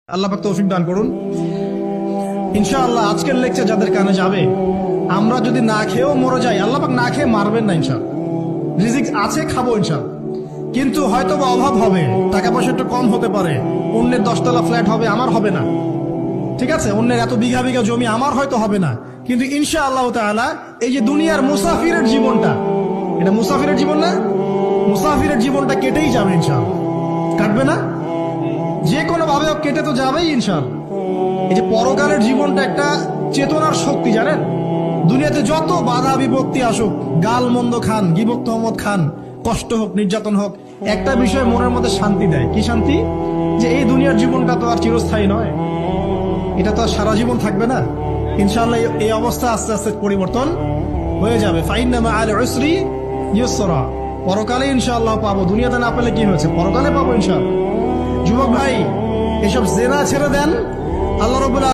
আল্লাহ পাক তৌফিক দান করুন। ইনশাআল্লাহ আজকের লেকচার যাদের কানে যাবে, আমরা যদি না খেয়েও মরে যাই, আল্লাহ পাক না খেয়ে মারবেন না ইনশাআল্লাহ। রিজিক আছে, খাবো ইনশাআল্লাহ। কিন্তু হয়তো বা অভাব হবে, টাকা পয়সা একটু কম হতে পারে, অন্যের 10 তলা ফ্ল্যাট হবে, আমার হবে না, ঠিক আছে, অন্যের এত বিঘা বিঘা জমি আমার হয়তো হবে না। কিন্তু ইনশাআল্লাহ তাআলা এই যে দুনিয়ার মুসাফিরের জীবনটা, এটা মুসাফিরের জীবন না, মুসাফিরের জীবনটা কেটেই যাবে ইনশাআল্লাহ। কাটবে না? যে কোনো ভাবে কেটে তো যাবেই ইনশাআল্লাহ। এই যে পরকালের জীবনটা একটা চেতনার শক্তি, জানেন, দুনিয়াতে যত বাধা বিপত্তি আসুক, গাল মন্দ খান, গিবত তহমত খান, কষ্ট হোক, নির্যাতন হোক, একটা বিষয় মনের মধ্যে শান্তি দেয়। কি শান্তি? যে এই দুনিয়ার জীবনটা তো আর চিরস্থায়ী নয়, এটা তো আর সারা জীবন থাকবে না। ইনশাআল্লাহ এই অবস্থা আস্তে আস্তে পরিবর্তন হয়ে যাবে। ফাইন্না মাআল উসরি ইউসরা, পরকালে ইনশাআল্লাহ পাবো। দুনিয়াতে না পেলে কি হয়েছে, পরকালে পাবো ইনশাআল্লাহ। যুবক ভাই, এসব জেনা ছেড়ে দেন। আল্লাহ রাব্বুল